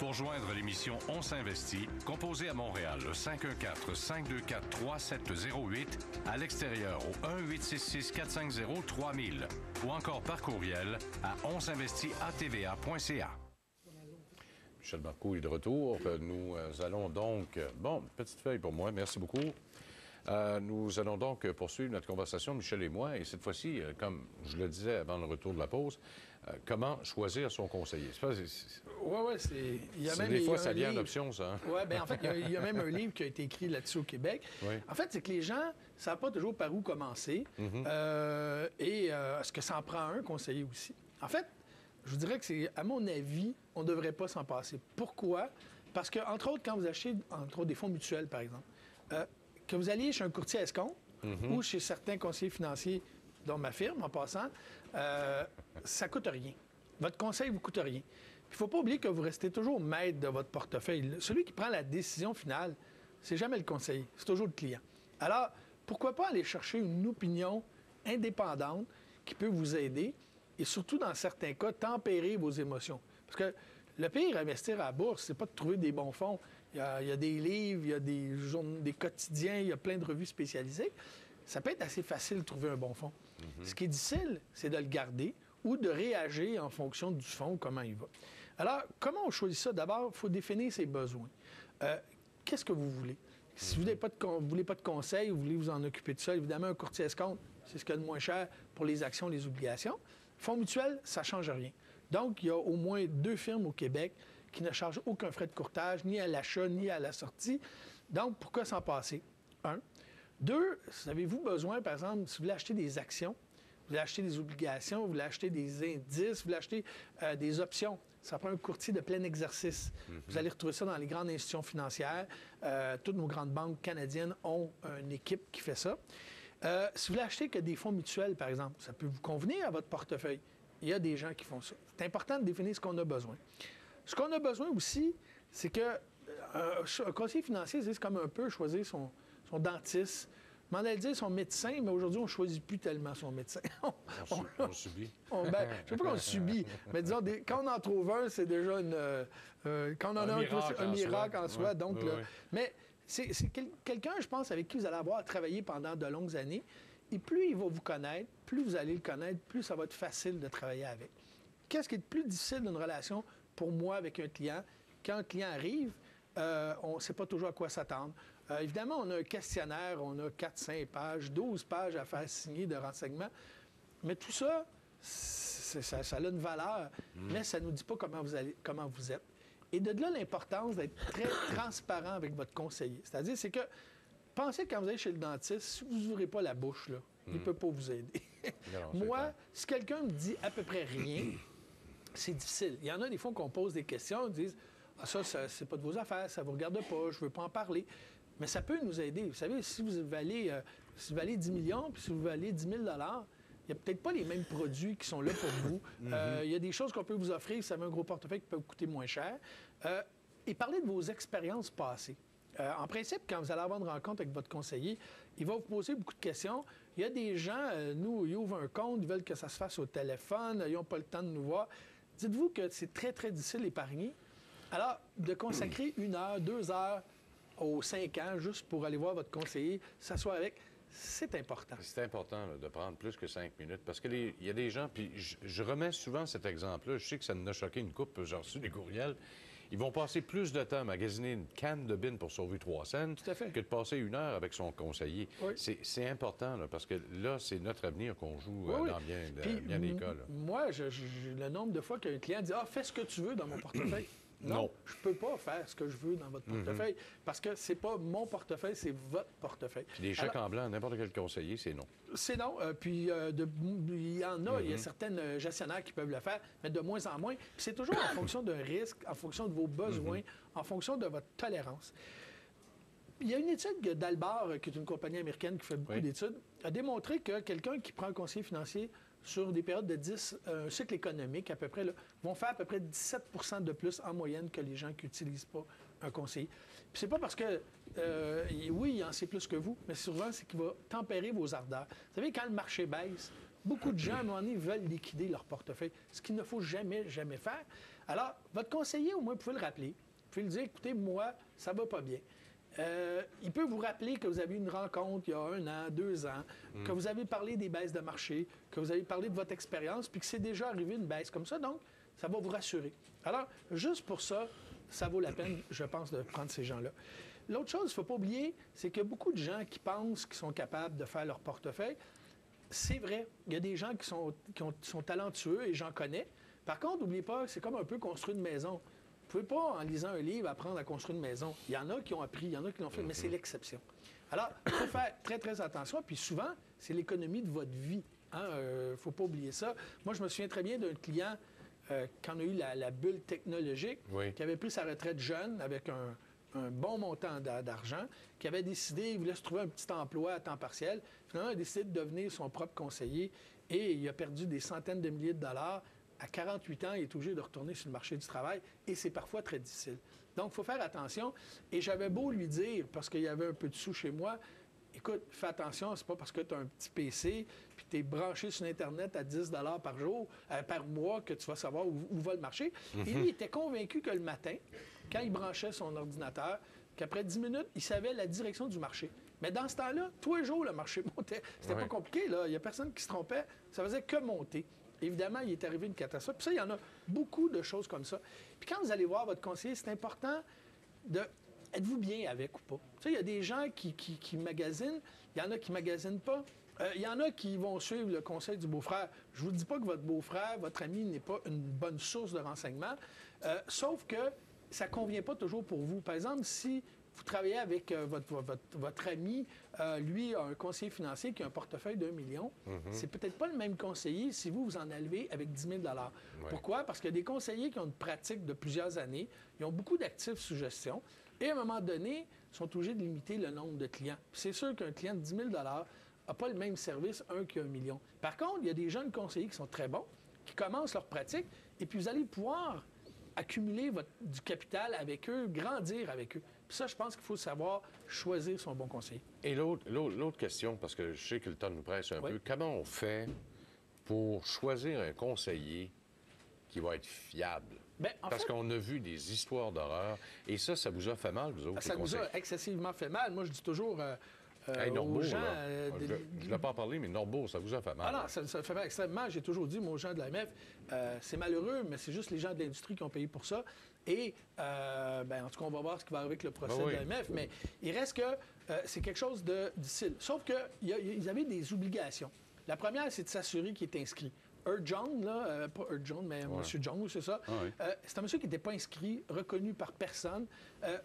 Pour joindre l'émission On s'investit, composez à Montréal le 514-524-3708, à l'extérieur au 1-866-450-3000 ou encore par courriel à onsinvestit@tva.ca. Michel Marcoux est de retour. Nous allons donc... Bon, petite feuille pour moi, merci beaucoup. Nous allons donc poursuivre notre conversation, Michel et moi, et cette fois-ci, comme je le disais avant le retour de la pause, comment choisir son conseiller. Oui, il y a même des fois, ça vient en option, ça. Hein? Oui, bien en fait, il y a même un livre qui a été écrit là-dessus au Québec. Oui. En fait, c'est que les gens ne savent pas toujours par où commencer est-ce que ça en prend un conseiller aussi. En fait, je vous dirais que c'est, à mon avis, on ne devrait pas s'en passer. Pourquoi? Parce que, entre autres, quand vous achetez, entre autres, des fonds mutuels, par exemple, que vous alliez chez un courtier à escompte ou chez certains conseillers financiers, dont ma firme, en passant, ça ne coûte rien. Votre conseil ne vous coûte rien. Il ne faut pas oublier que vous restez toujours maître de votre portefeuille. Celui qui prend la décision finale, c'est jamais le conseiller, c'est toujours le client. Alors, pourquoi pas aller chercher une opinion indépendante qui peut vous aider et surtout, dans certains cas, tempérer vos émotions. Parce que le pire à investir à la bourse, c'est pas de trouver des bons fonds. Il y a des livres, il y a des quotidiens, il y a plein de revues spécialisées. Ça peut être assez facile de trouver un bon fonds. Ce qui est difficile, c'est de le garder ou de réagir en fonction du fonds, comment il va. Alors, comment on choisit ça? D'abord, il faut définir ses besoins. Qu'est-ce que vous voulez? Si vous ne voulez pas de conseils, vous voulez vous en occuper de ça, évidemment, un courtier escompte, c'est ce qu'il y a de moins cher pour les actions, les obligations. Fonds mutuel, ça ne change rien. Donc, il y a au moins 2 firmes au Québec qui ne chargent aucun frais de courtage, ni à l'achat, ni à la sortie. Donc, pourquoi s'en passer? 1. 2, avez-vous besoin, par exemple, si vous voulez acheter des actions, vous voulez acheter des obligations, vous voulez acheter des indices, vous voulez acheter des options. Ça prend un courtier de plein exercice. Vous allez retrouver ça dans les grandes institutions financières. Toutes nos grandes banques canadiennes ont une équipe qui fait ça. Si vous voulez acheter que des fonds mutuels, par exemple, ça peut vous convenir à votre portefeuille. Il y a des gens qui font ça. C'est important de définir ce qu'on a besoin. Ce qu'on a besoin aussi, c'est que un conseiller financier, c'est comme un peu choisir son dentiste. Je m'en allais dire son médecin, mais aujourd'hui, on ne choisit plus tellement son médecin. On subit. Je ne sais pas qu'on subit, mais disons, quand on en trouve un, c'est déjà quand on en a un miracle en soi. Donc, mais c'est quelqu'un, je pense, avec qui vous allez avoir travaillé pendant de longues années. Et plus il va vous connaître, plus vous allez le connaître, plus ça va être facile de travailler avec. Qu'est-ce qui est le plus difficile d'une relation pour moi avec un client? Quand un client arrive, on ne sait pas toujours à quoi s'attendre. Évidemment, on a un questionnaire, on a 4-5 pages, 12 pages à faire signer de renseignements. Mais tout ça, ça a une valeur, mais ça ne nous dit pas comment vous êtes. Et de là, l'importance d'être très transparent avec votre conseiller. C'est-à-dire, c'est que pensez que quand vous allez chez le dentiste, si vous n'ouvrez pas la bouche, là, il ne peut pas vous aider. Non, moi, si quelqu'un me dit à peu près rien, c'est difficile. Il y en a des fois qu'on pose des questions, ils disent « Ah, ça, c'est pas de vos affaires, ça ne vous regarde pas, je ne veux pas en parler. » Mais ça peut nous aider. Vous savez, si vous valez 10 millions, puis si vous valez 10 000 il n'y a peut-être pas les mêmes produits qui sont là pour vous. Il y a des choses qu'on peut vous offrir si vous avez un gros portefeuille qui peut vous coûter moins cher. Et parlez de vos expériences passées. En principe, quand vous allez avoir une rencontre avec votre conseiller, il va vous poser beaucoup de questions. Il y a des gens, ils ouvrent un compte, ils veulent que ça se fasse au téléphone, ils n'ont pas le temps de nous voir. Dites-vous que c'est très, très difficile d'épargner. Alors, de consacrer 1 heure, 2 heures aux 5 ans juste pour aller voir votre conseiller, s'asseoir avec, c'est important. C'est important là, de prendre plus que 5 minutes parce qu'il y a des gens, puis je remets souvent cet exemple-là, je sais que ça nous a choqué une couple, j'ai reçu des courriels. Ils vont passer plus de temps à magasiner une canne de bin pour sauver 3 cents que de passer 1 heure avec son conseiller. Oui. C'est important, là, parce que là, c'est notre avenir qu'on joue dans bien des cas. Là. Moi, le nombre de fois qu'un client dit « Ah, fais ce que tu veux dans mon portefeuille. » Non, je ne peux pas faire ce que je veux dans votre portefeuille parce que c'est pas mon portefeuille, c'est votre portefeuille. Puis des chèques en blanc, n'importe quel conseiller, c'est non. C'est non. Puis il y en a, il y a certaines gestionnaires qui peuvent le faire, mais de moins en moins. Puis c'est toujours en fonction d'un risque, en fonction de vos besoins, en fonction de votre tolérance. Il y a une étude d'Albar, qui est une compagnie américaine qui fait beaucoup d'études, a démontré que quelqu'un qui prend un conseiller financier sur des périodes de 10, un cycle économique à peu près, là, vont faire à peu près 17 de plus en moyenne que les gens qui n'utilisent pas un conseiller. Puis c'est pas parce que, oui, il en sait plus que vous, mais souvent, c'est qu'il va tempérer vos ardeurs. Vous savez, quand le marché baisse, beaucoup de gens, à un moment donné, veulent liquider leur portefeuille, ce qu'il ne faut jamais, jamais faire. Alors, votre conseiller, au moins, vous pouvez le rappeler. Vous pouvez lui dire, écoutez, moi, ça va pas bien. Il peut vous rappeler que vous avez eu une rencontre il y a 1 an, 2 ans, que vous avez parlé des baisses de marché, que vous avez parlé de votre expérience, puis que c'est déjà arrivé une baisse comme ça. Donc, ça va vous rassurer. Alors, juste pour ça, ça vaut la peine, je pense, de prendre ces gens-là. L'autre chose, il ne faut pas oublier, c'est qu'il y a beaucoup de gens qui pensent qu'ils sont capables de faire leur portefeuille. C'est vrai, il y a des gens qui sont talentueux et j'en connais. Par contre, n'oubliez pas, c'est comme un peu construire une maison. Vous ne pouvez pas, en lisant un livre, apprendre à construire une maison. Il y en a qui ont appris, il y en a qui l'ont fait, mais c'est l'exception. Alors, il faut faire très, très attention. Puis souvent, c'est l'économie de votre vie. Il ne faut pas oublier ça. Moi, je me souviens très bien d'un client, quand on a eu la bulle technologique, qui avait pris sa retraite jeune avec un bon montant d'argent, qui avait décidé, il voulait se trouver un petit emploi à temps partiel. Finalement, il a décidé de devenir son propre conseiller et il a perdu des centaines de milliers de dollars. À 48 ans, il est obligé de retourner sur le marché du travail et c'est parfois très difficile. Donc, il faut faire attention. Et j'avais beau lui dire, parce qu'il y avait un peu de sous chez moi, écoute, fais attention, c'est pas parce que tu as un petit PC puis tu es branché sur Internet à 10 par jour, par mois, que tu vas savoir où va le marché. Et lui, il était convaincu que le matin, quand il branchait son ordinateur, qu'après 10 minutes, il savait la direction du marché. Mais dans ce temps-là, tous les jours, le marché montait. C'était pas compliqué, là. Il n'y a personne qui se trompait. Ça faisait que monter. Évidemment, il est arrivé une catastrophe. Puis ça, il y en a beaucoup de choses comme ça. Puis quand vous allez voir votre conseiller, c'est important de... Êtes-vous bien avec ou pas? Tu sais, il y a des gens qui magasinent. Il y en a qui ne magasinent pas. Il y en a qui vont suivre le conseil du beau-frère. Je ne vous dis pas que votre beau-frère, votre ami, n'est pas une bonne source de renseignement. Sauf que ça ne convient pas toujours pour vous. Par exemple, si vous travaillez avec votre ami, lui a un conseiller financier qui a un portefeuille d'1 million. C'est peut-être pas le même conseiller si vous en enlevez avec 10 000 Pourquoi? Parce qu'il y a des conseillers qui ont une pratique de plusieurs années, ils ont beaucoup d'actifs sous gestion, et à un moment donné, ils sont obligés de limiter le nombre de clients. C'est sûr qu'un client de 10 000 n'a pas le même service, qu'un million. Par contre, il y a des jeunes conseillers qui sont très bons, qui commencent leur pratique, et puis vous allez pouvoir accumuler du capital avec eux, grandir avec eux. Puis ça, je pense qu'il faut savoir choisir son bon conseiller. Et l'autre question, parce que je sais que le temps nous presse un peu, comment on fait pour choisir un conseiller qui va être fiable? Bien, parce qu'on a vu des histoires d'horreur, et ça vous a fait mal, vous autres, ça nous a excessivement fait mal. Moi, je dis toujours... Norbeau, aux gens, je ne l'ai pas parlé, mais Norbeau, ça vous a fait mal. Ah non, ça fait mal extrêmement. J'ai toujours dit, moi, aux gens de l'AMF, c'est malheureux, mais c'est juste les gens de l'industrie qui ont payé pour ça. Et, en tout cas, on va voir ce qui va arriver avec le procès de l'AMF, mais il reste que c'est quelque chose de difficile. Sauf qu'ils avaient des obligations. La première, c'est de s'assurer qu'il est inscrit. Earl John, là, pas Earl John, mais M. John, c'est ça. C'est un monsieur qui n'était pas inscrit, reconnu par personne.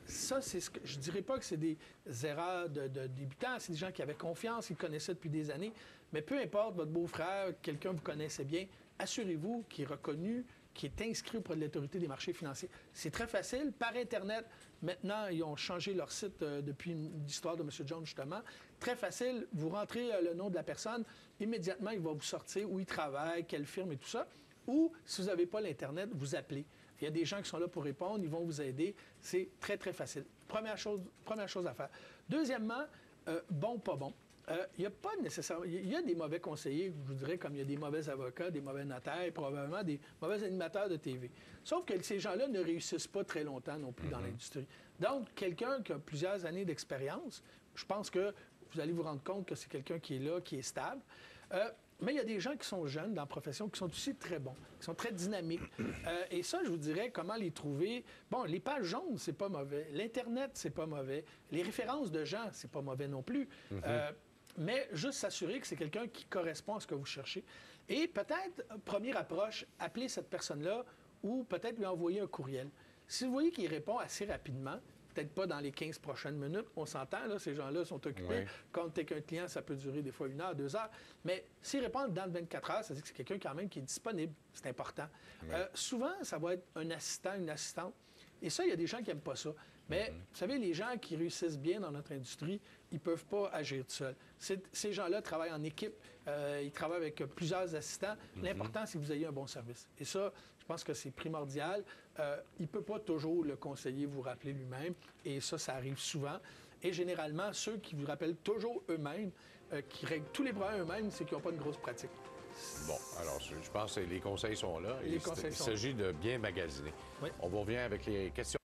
Ça, c'est ce que je dirais pas que c'est des erreurs de débutants, c'est des gens qui avaient confiance, qui le connaissaient depuis des années. Mais peu importe, votre beau-frère, quelqu'un que vous connaissez bien, assurez-vous qu'il est reconnu, qui est inscrit auprès de l'Autorité des marchés financiers. C'est très facile. Par Internet, maintenant, ils ont changé leur site depuis l'histoire de M. Jones, justement. Très facile. Vous rentrez le nom de la personne. Immédiatement, il va vous sortir où il travaille, quelle firme et tout ça. Ou, si vous n'avez pas l'Internet, vous appelez. Il y a des gens qui sont là pour répondre. Ils vont vous aider. C'est très, très facile. Première chose à faire. Deuxièmement, bon, pas bon. Il n'y a pas nécessairement... Il y a des mauvais conseillers, je vous dirais, comme il y a des mauvais avocats, des mauvais notaires, probablement des mauvais animateurs de TV. Sauf que ces gens-là ne réussissent pas très longtemps non plus dans l'industrie. Donc, quelqu'un qui a plusieurs années d'expérience, je pense que vous allez vous rendre compte que c'est quelqu'un qui est là, qui est stable. Mais il y a des gens qui sont jeunes dans la profession, qui sont aussi très bons, qui sont très dynamiques. Et ça, je vous dirais, comment les trouver. Bon, les pages jaunes, c'est pas mauvais. L'Internet, c'est pas mauvais. Les références de gens, c'est pas mauvais non plus. Mais juste s'assurer que c'est quelqu'un qui correspond à ce que vous cherchez. Et peut-être, première approche, appeler cette personne-là ou peut-être lui envoyer un courriel. Si vous voyez qu'il répond assez rapidement, peut-être pas dans les 15 prochaines minutes, on s'entend, là, ces gens-là sont occupés. Quand tu es qu'un client, ça peut durer des fois 1 heure, 2 heures. Mais s'ils répondent dans 24 heures, ça veut dire que c'est quelqu'un quand même qui est disponible. C'est important. Souvent, ça va être un assistant, une assistante. Et ça, il y a des gens qui n'aiment pas ça. Mais vous savez, les gens qui réussissent bien dans notre industrie, ils ne peuvent pas agir tout seuls. Ces gens-là travaillent en équipe, ils travaillent avec plusieurs assistants. L'important, c'est que vous ayez un bon service. Et ça, je pense que c'est primordial. Il ne peut pas toujours, le conseiller, vous rappeler lui-même. Et ça arrive souvent. Et généralement, ceux qui vous rappellent toujours eux-mêmes, qui règlent tous les problèmes eux-mêmes, c'est qu'ils n'ont pas une grosse pratique. Bon, alors, je pense que les conseils sont là. Les conseils Il sont s'agit de bien magasiner. Oui. On vous revient avec les questions.